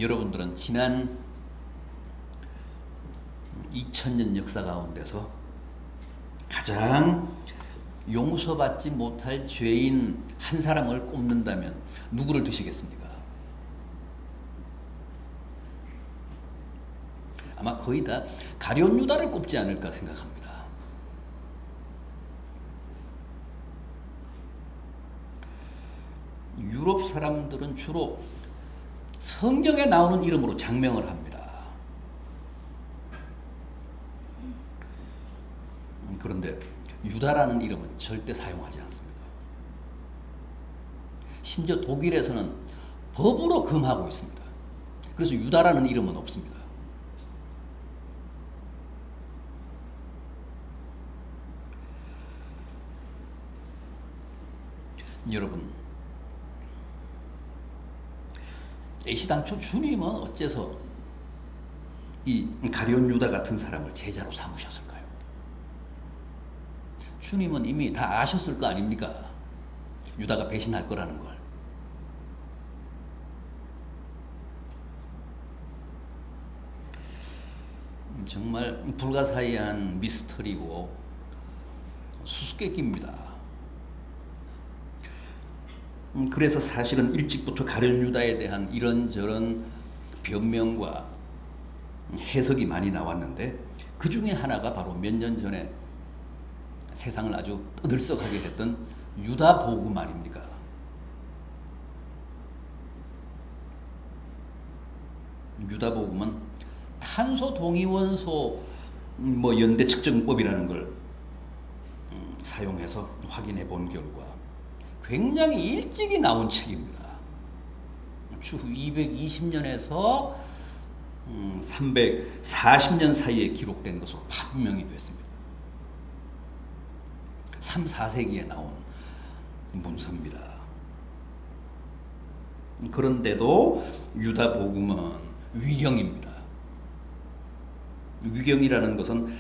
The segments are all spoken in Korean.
여러분들은 지난 2000년 역사 가운데서 가장 용서받지 못할 죄인 한 사람을 꼽는다면 누구를 드시겠습니까? 아마 거의 다 가룟 유다를 꼽지 않을까 생각합니다. 유럽 사람들은 주로 성경에 나오는 이름으로 장명을 합니다. 그런데 유다라는 이름은 절대 사용하지 않습니다. 심지어 독일에서는 법으로 금하고 있습니다. 그래서 유다라는 이름은 없습니다. 여러분, 애시당초 주님은 어째서 이 가룟 유다 같은 사람을 제자로 삼으셨을까요? 주님은 이미 다 아셨을 거 아닙니까? 유다가 배신할 거라는 걸. 정말 불가사의한 미스터리고 수수께끼입니다. 그래서 사실은 일찍부터 가룟 유다에 대한 이런저런 변명과 해석이 많이 나왔는데 그 중에 하나가 바로 몇 년 전에 세상을 아주 떠들썩하게 했던 유다 복음 아닙니까? 유다 복음은 탄소 동위원소 연대 측정법이라는 걸 사용해서 확인해 본 결과 굉장히 일찍이 나온 책입니다. 추후 220년에서 340년 사이에 기록된 것으로 판명이 됐습니다. 3, 4세기에 나온 문서입니다. 그런데도 유다 복음은 위경입니다. 위경이라는 것은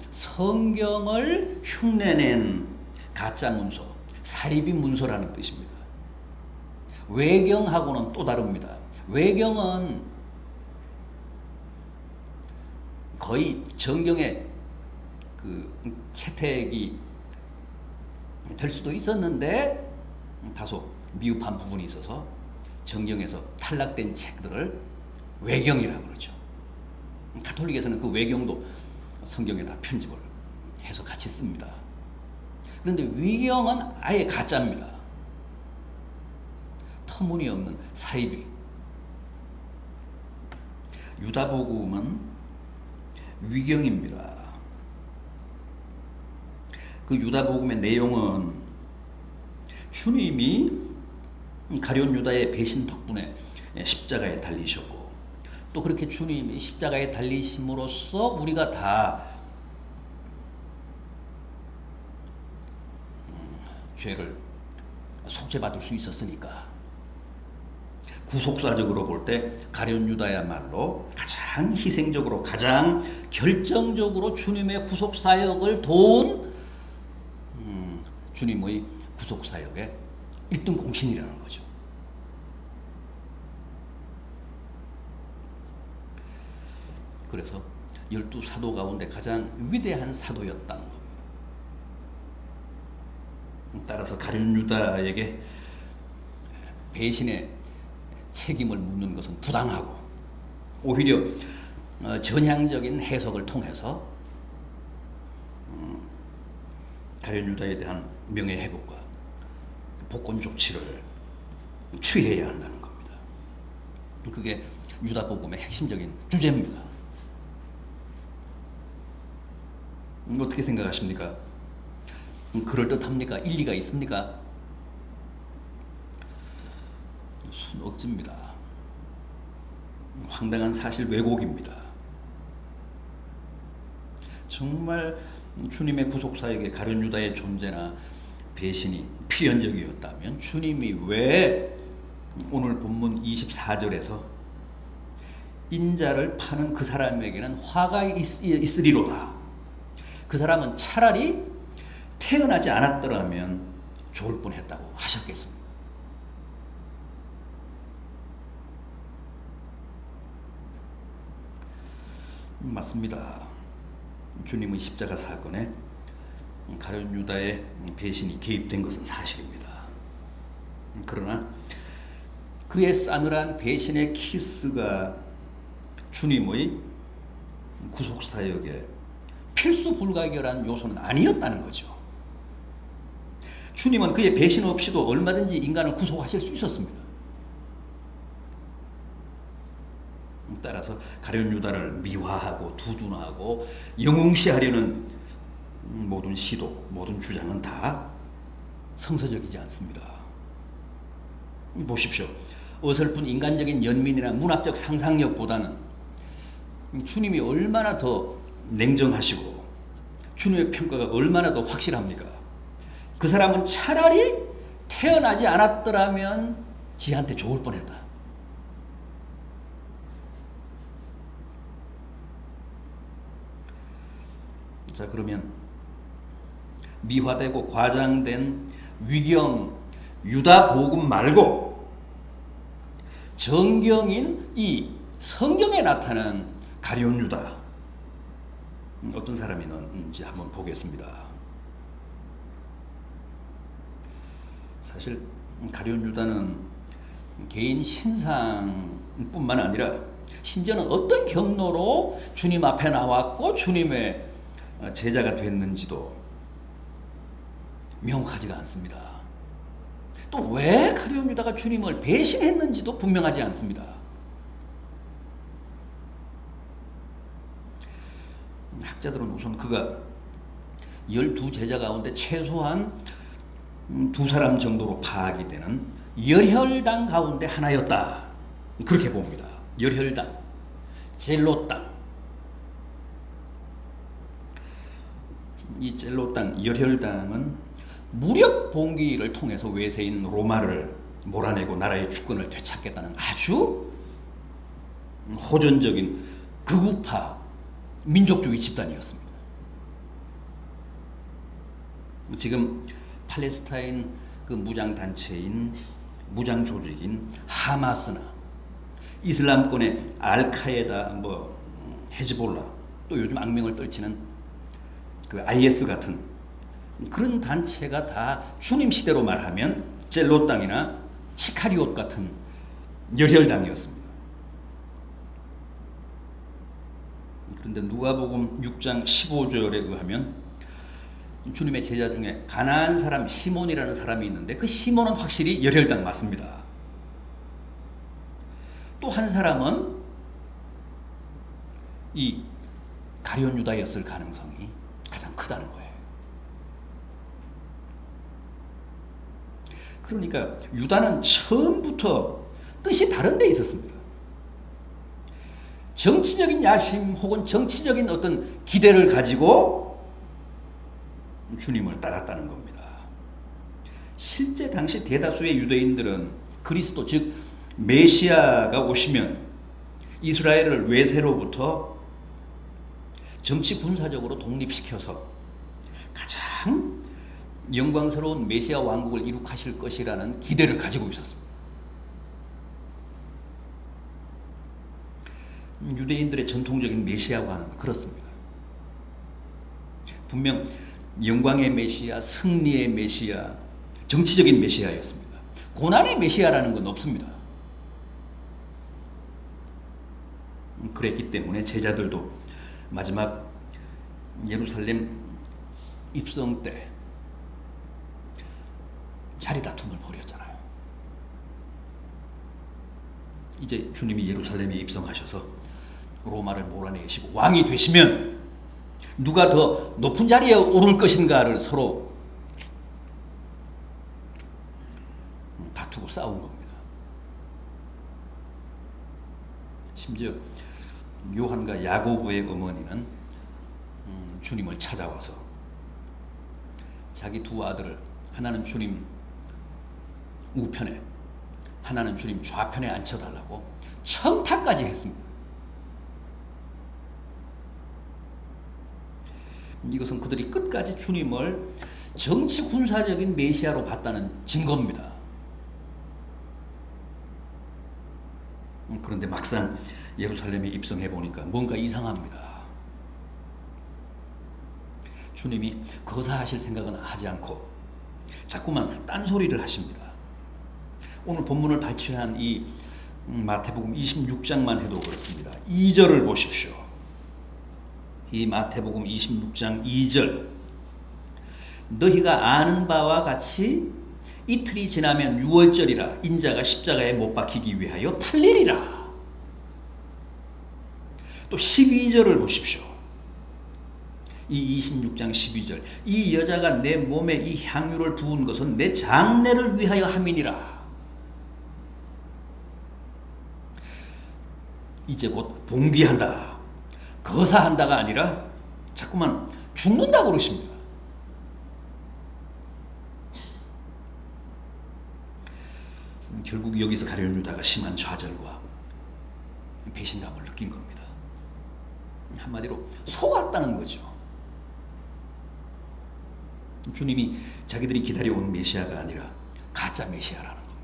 성경을 흉내낸 가짜 문서, 사이비 문서라는 뜻입니다. 외경하고는 또 다릅니다. 외경은 거의 정경의 그 채택이 될 수도 있었는데 다소 미흡한 부분이 있어서 정경에서 탈락된 책들을 외경이라고 그러죠. 가톨릭에서는 그 외경도 성경에다 편집을 해서 같이 씁니다. 그런데 위경은 아예 가짜입니다. 터무니없는 사이비. 유다복음은 위경입니다. 그 유다복음의 내용은 주님이 가룟 유다의 배신 덕분에 십자가에 달리셨고 또 그렇게 주님이 십자가에 달리심으로써 우리가 다 죄를 속죄받을 수 있었으니까 구속사적으로 볼 때 가룟 유다야말로 가장 희생적으로 가장 결정적으로 주님의 구속사역을 도운 주님의 구속사역의 1등 공신이라는 거죠. 그래서 12사도 가운데 가장 위대한 사도였다는 겁니다. 따라서 가룟 유다에게 배신의 책임을 묻는 것은 부당하고 오히려 전향적인 해석을 통해서 가룟 유다에 대한 명예회복과 복권 조치를 취해야 한다는 겁니다. 그게 유다복음의 핵심적인 주제입니다. 어떻게 생각하십니까? 그럴듯합니까? 일리가 있습니까? 순억지입니다. 황당한 사실 왜곡입니다. 정말 주님의 구속사역에 가룟 유다의 존재나 배신이 필연적이었다면 주님이 왜 오늘 본문 24절에서 인자를 파는 그 사람에게는 화가 있으리로다. 그 사람은 차라리 태어나지 않았더라면 좋을 뻔했다고 하셨겠습니다. 맞습니다. 주님의 십자가 사건에 가룟 유다의 배신이 개입된 것은 사실입니다. 그러나 그의 싸늘한 배신의 키스가 주님의 구속사역에 필수 불가결한 요소는 아니었다는 거죠. 주님은 그의 배신 없이도 얼마든지 인간을 구속하실 수 있었습니다. 따라서 가룟 유다를 미화하고 두둔하고 영웅시하려는 모든 시도, 모든 주장은 다 성서적이지 않습니다. 보십시오. 어설픈 인간적인 연민이나 문학적 상상력보다는 주님이 얼마나 더 냉정하시고 주님의 평가가 얼마나 더 확실합니까? 그 사람은 차라리 태어나지 않았더라면 지한테 좋을 뻔했다. 자, 그러면 미화되고 과장된 위경 유다 복음 말고 정경인 이 성경에 나타난 가룟 유다 어떤 사람이는지 한번 보겠습니다. 사실 가룟 유다는 개인 신상뿐만 아니라 심지어는 어떤 경로로 주님 앞에 나왔고 주님의 제자가 됐는지도 명확하지가 않습니다. 또 왜 가룟 유다가 주님을 배신했는지도 분명하지 않습니다. 학자들은 우선 그가 12제자 가운데 최소한 2사람 정도로 파악이 되는 열혈당 가운데 하나였다. 그렇게 봅니다. 열혈당, 젤롯당. 이 젤롯당, 열혈당은 무력 봉기를 통해서 외세인 로마를 몰아내고 나라의 주권을 되찾겠다는 아주 호전적인 극우파 민족주의 집단이었습니다. 지금 팔레스타인 그 무장단체인 무장조직인 하마스나 이슬람권의 알카에다 헤즈볼라 또 요즘 악명을 떨치는 그 IS 같은 그런 단체가 다 주님 시대로 말하면 젤롯당이나 시카리옷 같은 열혈당이었습니다. 그런데 누가복음 6장 15절에 의하면 주님의 제자 중에 가나안 사람 시몬이라는 사람이 있는데 그 시몬은 확실히 열혈당 맞습니다. 또 한 사람은 이 가룟 유다였을 가능성이 가장 크다는 거예요. 그러니까 유다는 처음부터 뜻이 다른 데 있었습니다. 정치적인 야심 혹은 정치적인 어떤 기대를 가지고 주님을 따랐다는 겁니다. 실제 당시 대다수의 유대인들은 그리스도 즉 메시아가 오시면 이스라엘을 외세로부터 정치 군사적으로 독립시켜서 가장 영광스러운 메시아 왕국을 이룩하실 것이라는 기대를 가지고 있었습니다. 유대인들의 전통적인 메시아관은 그렇습니다. 분명 영광의 메시아, 승리의 메시아, 정치적인 메시아였습니다. 고난의 메시아라는 건 없습니다. 그랬기 때문에 제자들도 마지막 예루살렘 입성 때 자리 다툼을 벌였잖아요. 이제 주님이 예루살렘에 입성하셔서 로마를 몰아내시고 왕이 되시면 누가 더 높은 자리에 오를 것인가를 서로 다투고 싸운 겁니다. 심지어 요한과 야고보의 어머니는 주님을 찾아와서 자기 두 아들을 하나는 주님 우편에 하나는 주님 좌편에 앉혀달라고 청탁까지 했습니다. 이것은 그들이 끝까지 주님을 정치 군사적인 메시아로 봤다는 증거입니다. 그런데 막상 예루살렘에 입성해 보니까 뭔가 이상합니다. 주님이 거사하실 생각은 하지 않고 자꾸만 딴소리를 하십니다. 오늘 본문을 발췌한 이 마태복음 26장만 해도 그렇습니다. 2절을 보십시오. 이 마태복음 26장 2절, 너희가 아는 바와 같이 이틀이 지나면 유월절이라 인자가 십자가에 못 박히기 위하여 팔리리라. 또 12절을 보십시오. 이 26장 12절, 이 여자가 내 몸에 이 향유를 부은 것은 내 장례를 위하여 함이니라. 이제 곧 봉기한다, 거사한다가 아니라 자꾸만 죽는다고 그러십니다. 결국 여기서 가룟 유다가 심한 좌절과 배신감을 느낀 겁니다. 한마디로 속았다는 거죠. 주님이 자기들이 기다려온 메시아가 아니라 가짜 메시아라는 겁니다.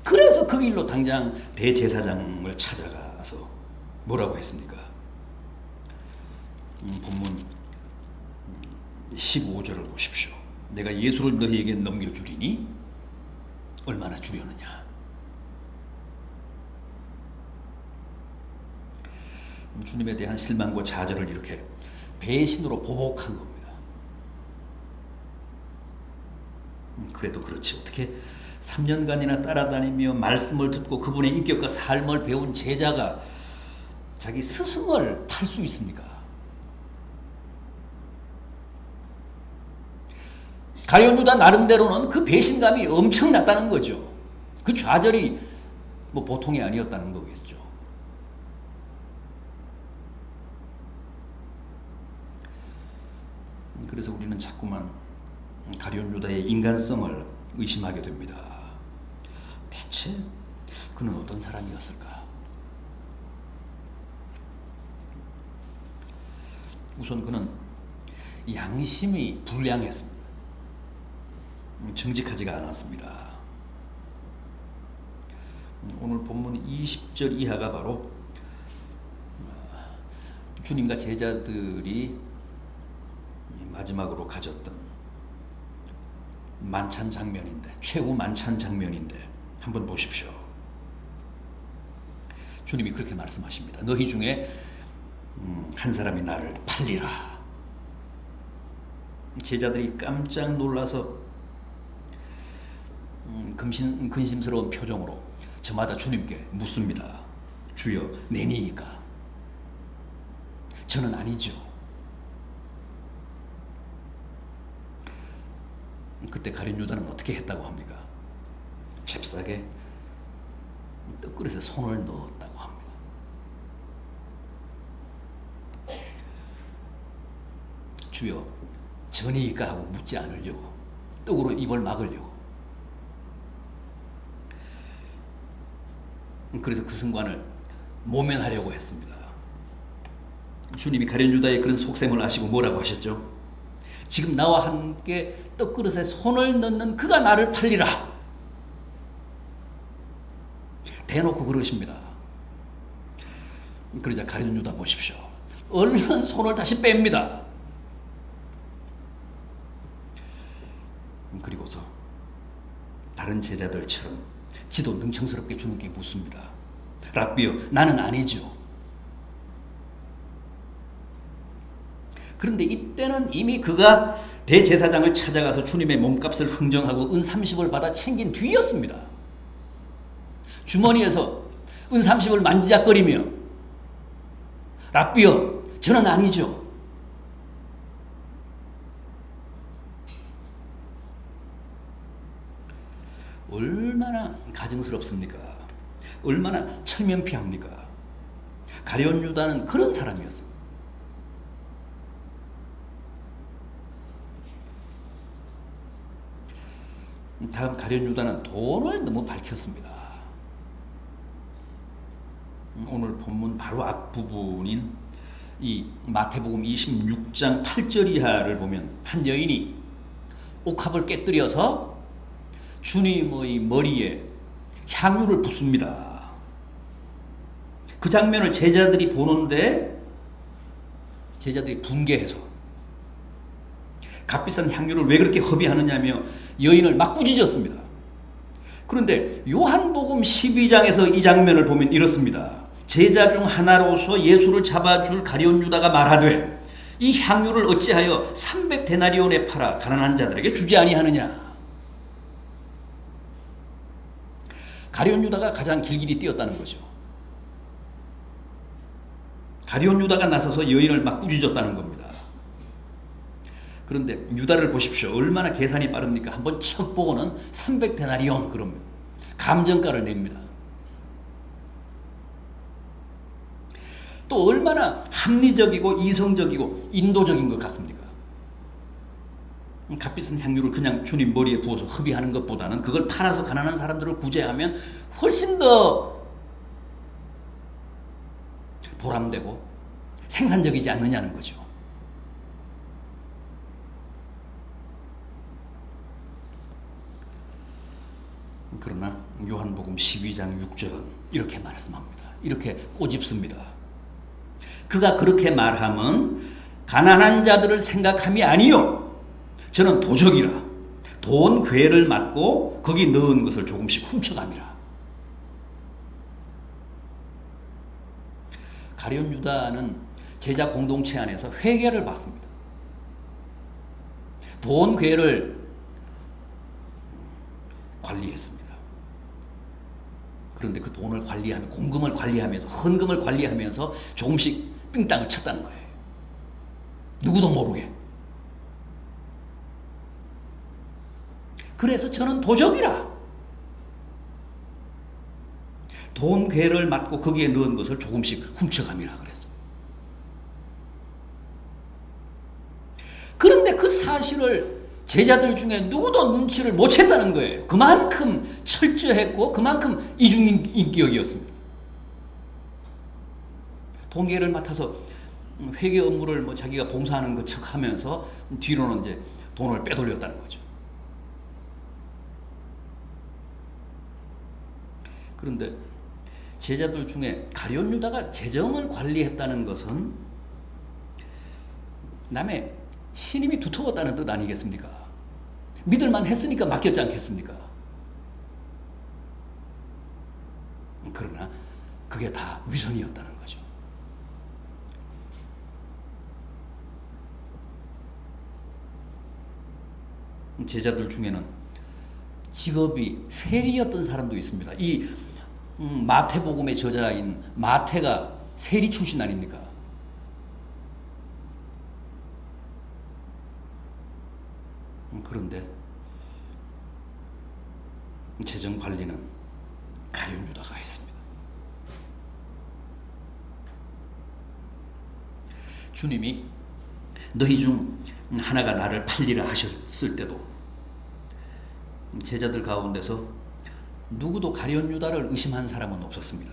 그래서 그 길로 당장 대제사장을 찾아가서 뭐라고 했습니까? 본문 15절을 보십시오. 내가 예수를 너희에게 넘겨주리니 얼마나 주려느냐. 주님에 대한 실망과 좌절을 이렇게 배신으로 보복한 겁니다. 그래도 그렇지, 어떻게 3년간이나 따라다니며 말씀을 듣고 그분의 인격과 삶을 배운 제자가 자기 스승을 팔 수 있습니까? 가룟 유다 나름대로는 그 배신감이 엄청났다는 거죠. 그 좌절이 뭐 보통이 아니었다는 거겠죠. 그래서 우리는 자꾸만 가룟 유다의 인간성을 의심하게 됩니다. 대체 그는 어떤 사람이었을까? 우선 그는 양심이 불량했습니다. 정직하지가 않았습니다. 오늘 본문 20절 이하가 바로 주님과 제자들이 마지막으로 가졌던 만찬 장면인데, 최후 만찬 장면인데 한번 보십시오. 주님이 그렇게 말씀하십니다. 너희 중에 한 사람이 나를 팔리라. 제자들이 깜짝 놀라서 근심스러운 표정으로 저마다 주님께 묻습니다. 주여, 내니이까? 저는 아니죠. 그때 가룟 유다는 어떻게 했다고 합니까? 잽싸게 떡그릇에 손을 넣었다고 합니다. 주여, 전이니까 하고 묻지 않으려고, 떡으로 입을 막으려고. 그래서 그 순간을 모면하려고 했습니다. 주님이 가룟 유다의 그런 속셈을 아시고 뭐라고 하셨죠? 지금 나와 함께 떡그릇에 손을 넣는 그가 나를 팔리라. 대놓고 그러십니다. 그러자 가룟 유다 보십시오. 얼른 손을 다시 뺍니다. 그리고서 다른 제자들처럼 지도 능청스럽게 주님께 묻습니다. 랍비요, 나는 아니죠. 그런데 이때는 이미 그가 대제사장을 찾아가서 주님의 몸값을 흥정하고 은 30을 받아 챙긴 뒤였습니다. 주머니에서 은 30을 만지작거리며 랍비요, 저는 아니죠. 얼마나 가증스럽습니까? 얼마나 철면피합니까? 가룟 유다는 그런 사람이었습니다. 다음 가룟 유다는 돈을 너무 밝혔습니다. 오늘 본문 바로 앞부분인 이 마태복음 26장 8절 이하를 보면 한 여인이 옥합을 깨뜨려서 주님의 머리에 향유를 붓습니다. 그 장면을 제자들이 보는데 제자들이 분개해서 값비싼 향유를 왜 그렇게 허비하느냐며 여인을 막 꾸짖었습니다. 그런데 요한복음 12장에서 이 장면을 보면 이렇습니다. 제자 중 하나로서 예수를 잡아줄 가룟 유다가 말하되 이 향유를 어찌하여 300데나리온에 팔아 가난한 자들에게 주지 아니하느냐. 가룟 유다가 가장 길길이 뛰었다는 거죠. 가룟 유다가 나서서 여인을 막 꾸짖었다는 겁니다. 그런데 유다를 보십시오. 얼마나 계산이 빠릅니까? 한번 척 보고는 300데나리온 그럽니다. 감정가를 냅니다. 또 얼마나 합리적이고 이성적이고 인도적인 것 같습니까? 값비싼 향유를 그냥 주님 머리에 부어서 흡입하는 것보다는 그걸 팔아서 가난한 사람들을 구제하면 훨씬 더 보람되고 생산적이지 않느냐는 거죠. 그러나 요한복음 12장 6절은 이렇게 말씀합니다. 이렇게 꼬집습니다. 그가 그렇게 말함은 가난한 자들을 생각함이 아니요 저는 도적이라 돈 괴를 맞고 거기 넣은 것을 조금씩 훔쳐갑니다. 가룟 유다는 제자 공동체 안에서 회개를 받습니다. 돈 괴를 관리했습니다. 그런데 그 돈을 관리하며 공금을 관리하면서 헌금을 관리하면서 조금씩 삥땅을 쳤다는 거예요. 누구도 모르게. 그래서 저는 도적이라. 돈 괴를 맞고 거기에 넣은 것을 조금씩 훔쳐감이라 그랬습니다. 그런데 그 사실을 제자들 중에 누구도 눈치를 못 챘다는 거예요. 그만큼 철저했고 그만큼 이중인격이었습니다. 돈계를 맡아서 회계 업무를 뭐 자기가 봉사하는 것 척하면서 뒤로는 이제 돈을 빼돌렸다는 거죠. 그런데 제자들 중에 가룟 유다가 재정을 관리했다는 것은 남의 신임이 두터웠다는 뜻 아니겠습니까? 믿을만 했으니까 맡겼지 않겠습니까? 그러나 그게 다 위선이었다는 거죠. 제자들 중에는 직업이 세리였던 사람도 있습니다. 이 마태복음의 저자인 마태가 세리 출신 아닙니까? 그런데 재정 관리는 가룟 유다가 했습니다. 주님이 너희 중 하나가 나를 팔리라 하셨을 때도 제자들 가운데서 누구도 가룟 유다를 의심한 사람은 없었습니다.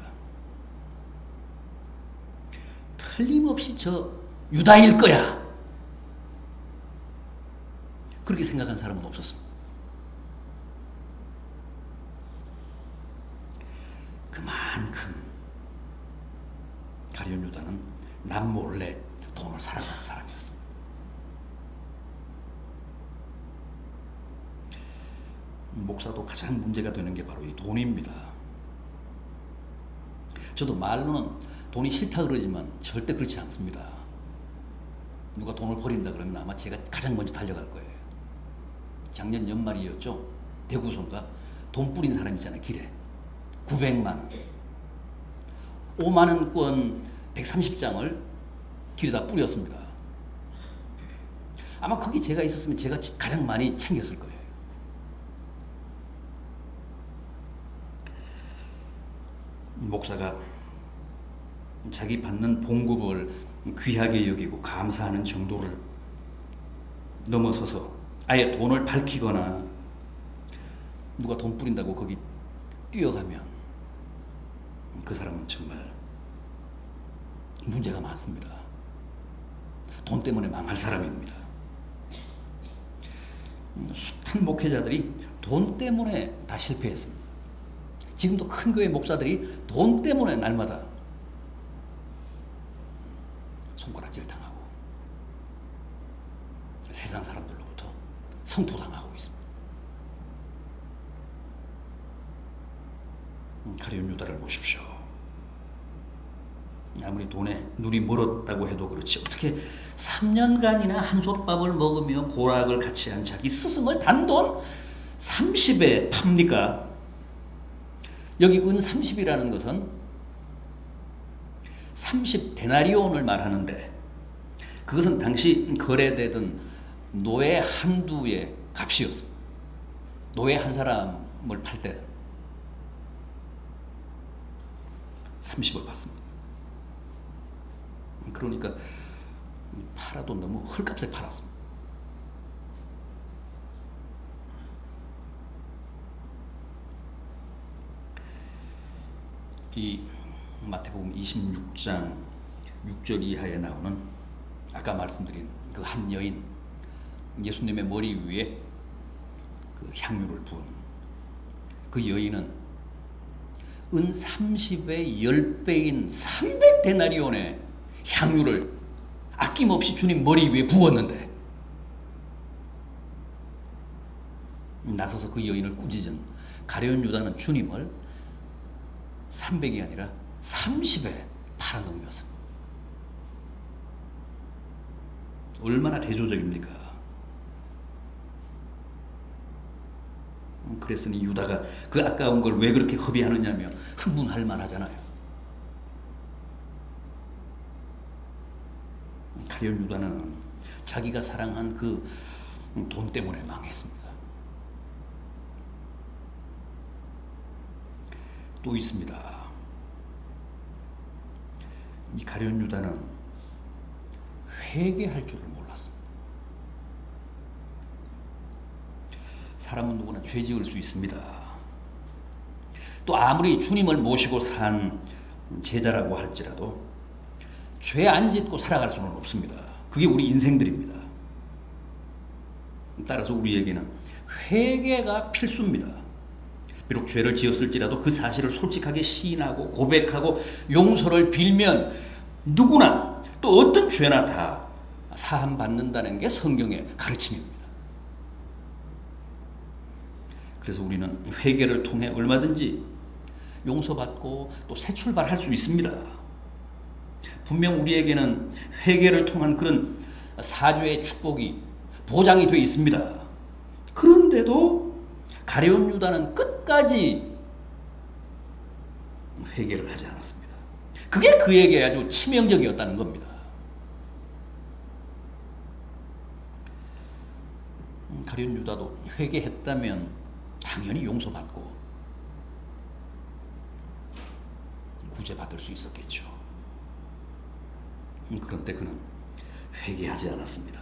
틀림없이 저 유다일 거야. 그렇게 생각한 사람은 없었습니다. 그만큼 가룟 유다는 남몰래 돈을 사랑하는 사람이었습니다. 목사도 가장 문제가 되는 게 바로 이 돈입니다. 저도 말로는 돈이 싫다 그러지만 절대 그렇지 않습니다. 누가 돈을 버린다 그러면 아마 제가 가장 먼저 달려갈 거예요. 작년 연말이었죠. 대구선가 돈 뿌린 사람 있잖아요. 길에 900만 원 5만 원권 130장을 길에다 뿌렸습니다. 아마 거기 제가 있었으면 제가 가장 많이 챙겼을 거예요. 목사가 자기 받는 봉급을 귀하게 여기고 감사하는 정도를 넘어서서 아예 돈을 밝히거나 누가 돈 뿌린다고 거기 뛰어가면 그 사람은 정말 문제가 많습니다. 돈 때문에 망할 사람입니다. 숱한 목회자들이 돈 때문에 다 실패했습니다. 지금도 큰 교회 목사들이 돈 때문에 날마다 손가락질 당하고 세상 사람들로부터 성토당하고 있습니다. 가룟 유다를 보십시오. 아무리 돈에 눈이 멀었다고 해도 그렇지 어떻게 3년간이나 한솥밥을 먹으며 고락을 같이 한 자기 스승을 단돈 30에 팝니까? 여기 은 30이라는 것은 30데나리온을 말하는데 그것은 당시 거래되던 노예 한두의 값이었습니다. 노예 한 사람을 팔 때 30을 받습니다. 그러니까 팔아도 너무 헐값에 팔았습니다. 이 마태복음 26장 6절 이하에 나오는 아까 말씀드린 그 한 여인, 예수님의 머리 위에 그 향유를 부은 그 여인은 은 30의 10배인 300데나리온의 향유를 아낌없이 주님 머리 위에 부었는데 나서서 그 여인을 꾸짖은 가룟 유다는 주님을 300이 아니라 30에 팔아넘겼습니다. 얼마나 대조적입니까? 그랬으니 유다가 그 아까운 걸 왜 그렇게 허비하느냐며 흥분할 만하잖아요. 가룟 유다는 자기가 사랑한 그 돈 때문에 망했습니다. 또 있습니다. 이 가룟 유다는 회개할 줄을 몰랐습니다. 사람은 누구나 죄 지을 수 있습니다. 또 아무리 주님을 모시고 산 제자라고 할지라도 죄 안 짓고 살아갈 수는 없습니다. 그게 우리 인생들입니다. 따라서 우리에게는 회개가 필수입니다. 비록 죄를 지었을지라도 그 사실을 솔직하게 시인하고 고백하고 용서를 빌면 누구나 또 어떤 죄나 다 사함받는다는 게 성경의 가르침입니다. 그래서 우리는 회개를 통해 얼마든지 용서받고 또 새 출발할 수 있습니다. 분명 우리에게는 회개를 통한 그런 사죄의 축복이 보장이 되어 있습니다. 그런데도 가룟 유다는 끝까지 회개를 하지 않았습니다. 그게 그에게 아주 치명적이었다는 겁니다. 가룟 유다도 회개했다면 당연히 용서받고 구제받을 수 있었겠죠. 그런데 그는 회개하지 않았습니다.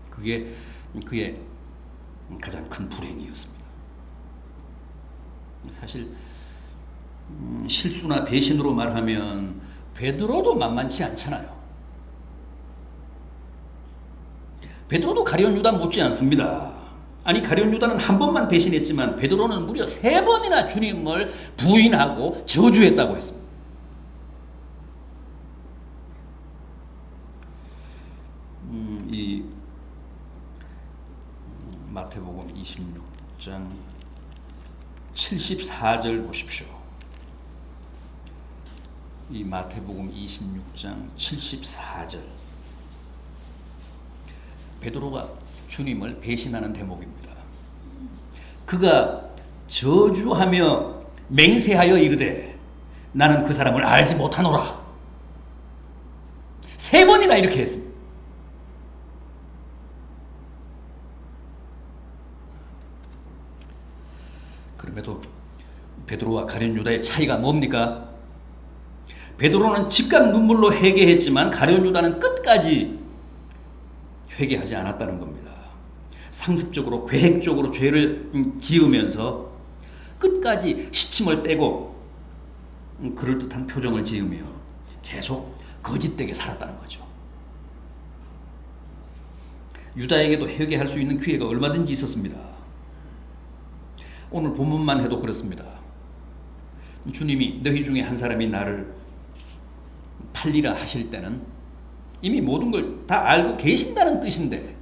그게 그의 가장 큰 불행이었습니다. 사실 실수나 배신으로 말하면 베드로도 만만치 않잖아요. 베드로도 가룟 유다 못지 않습니다. 아니 가룟 유다는 한 번만 배신했지만 베드로는 무려 3번이나 주님을 부인하고 저주했다고 했습니다. 이 마태복음 26장 74절 보십시오. 이 마태복음 26장 74절. 베드로가 주님을 배신하는 대목입니다. 그가 저주하며 맹세하여 이르되 나는 그 사람을 알지 못하노라. 3번이나 이렇게 했습니다. 그럼에도 베드로와 가룟 유다의 차이가 뭡니까? 베드로는 즉각 눈물로 회개했지만 가룟 유다는 끝까지 회개하지 않았다는 겁니다. 상습적으로 계획적으로 죄를 지으면서 끝까지 시침을 떼고 그럴듯한 표정을 지으며 계속 거짓되게 살았다는 거죠. 유다에게도 회개할 수 있는 기회가 얼마든지 있었습니다. 오늘 본문만 해도 그렇습니다. 주님이 너희 중에 한 사람이 나를 팔리라 하실 때는 이미 모든 걸 다 알고 계신다는 뜻인데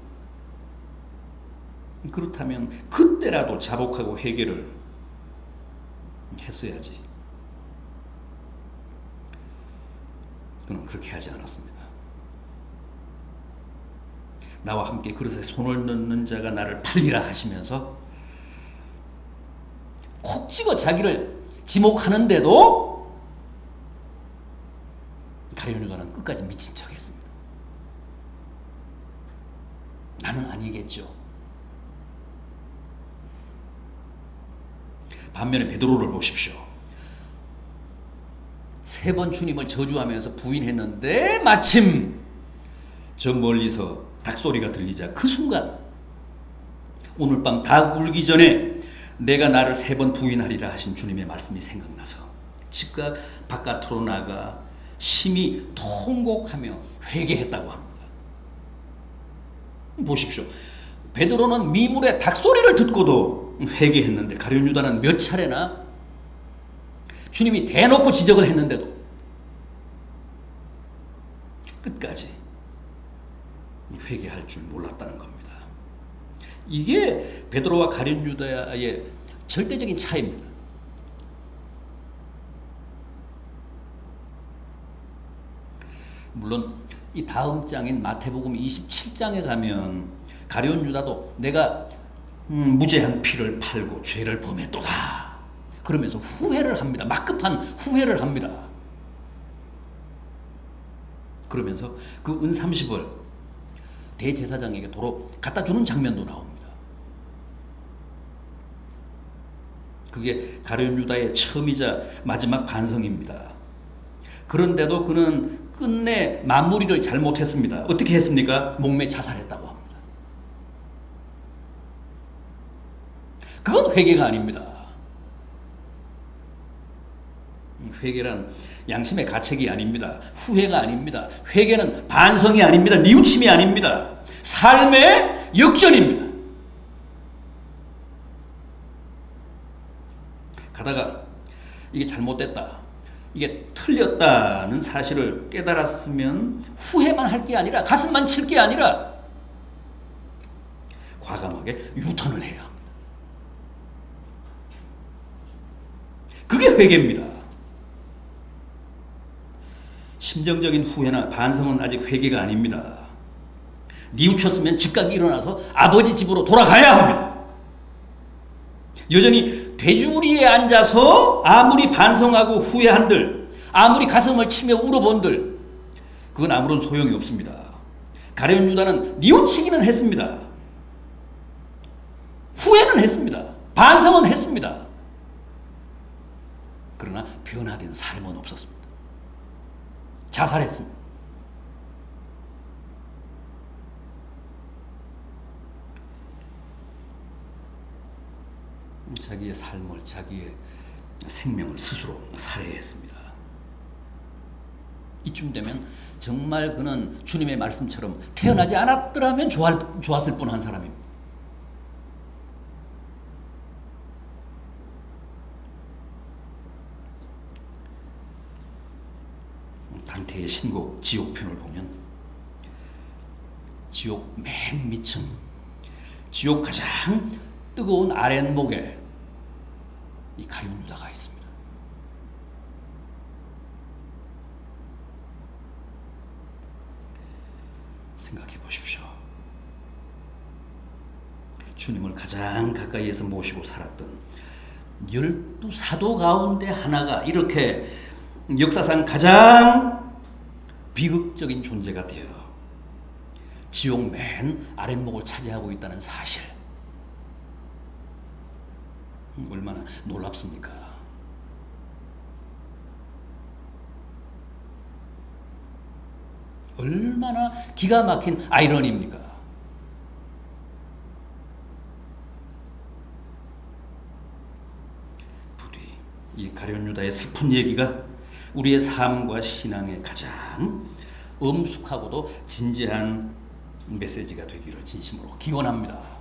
그렇다면 그때라도 자복하고 회개를 했어야지. 그는 그렇게 하지 않았습니다. 나와 함께 그릇에 손을 넣는 자가 나를 팔리라 하시면서 콕 찍어 자기를 지목하는데도 가룟 유다는 끝까지 미친 척했습니다. 나는 아니겠죠. 반면에 베드로를 보십시오. 3번 주님을 저주하면서 부인했는데 마침 저 멀리서 닭소리가 들리자 그 순간 오늘 밤 닭 울기 전에 내가 나를 3번 부인하리라 하신 주님의 말씀이 생각나서 즉각 바깥으로 나가 심히 통곡하며 회개했다고 합니다. 보십시오. 베드로는 미물의 닭소리를 듣고도 회개했는데 가룟 유다는 몇 차례나 주님이 대놓고 지적을 했는데도 끝까지 회개할 줄 몰랐다는 겁니다. 이게 베드로와 가룟 유다의 절대적인 차이입니다. 물론 이 다음 장인 마태복음 27장에 가면 가룟 유다도 내가 무죄한 피를 팔고 죄를 범했도다 그러면서 후회를 합니다. 막급한 후회를 합니다. 그러면서 그 은 30을 대제사장에게 도로 갖다 주는 장면도 나옵니다. 그게 가룟 유다의 처음이자 마지막 반성입니다. 그런데도 그는 끝내 마무리를 잘못했습니다. 어떻게 했습니까? 목매 자살했다고 합니다. 그건 회개가 아닙니다. 회개란 양심의 가책이 아닙니다. 후회가 아닙니다. 회개는 반성이 아닙니다. 뉘우침이 아닙니다. 삶의 역전입니다. 가다가 이게 잘못됐다, 이게 틀렸다는 사실을 깨달았으면 후회만 할 게 아니라 가슴만 칠 게 아니라 과감하게 유턴을 해야 합니다. 그게 회개입니다. 심정적인 후회나 반성은 아직 회개가 아닙니다. 뉘우쳤으면 즉각 일어나서 아버지 집으로 돌아가야 합니다. 여전히 돼지우리에 앉아서 아무리 반성하고 후회한들, 아무리 가슴을 치며 울어본들 그건 아무런 소용이 없습니다. 가룟 유다는 뉘우치기는 했습니다. 후회는 했습니다. 반성은 했습니다. 그러나 변화된 삶은 없었습니다. 자살했습니다. 자기의 삶을, 자기의 생명을 스스로 살해했습니다. 이쯤 되면 정말 그는 주님의 말씀처럼 태어나지 않았더라면 좋았을 뻔한 사람입니다. 단테의 신곡 지옥편을 보면 지옥 맨 밑층, 지옥 가장 뜨거운 아랫목에 이 가룟 유다가 있습니다. 생각해 보십시오. 주님을 가장 가까이에서 모시고 살았던 12사도 가운데 하나가 이렇게 역사상 가장 비극적인 존재가 되어 지옥 맨 아랫목을 차지하고 있다는 사실, 얼마나 놀랍습니까? 얼마나 기가 막힌 아이러니입니까? 부디 이 가룟 유다의 슬픈 얘기가 우리의 삶과 신앙의 가장 엄숙하고도 진지한 메시지가 되기를 진심으로 기원합니다.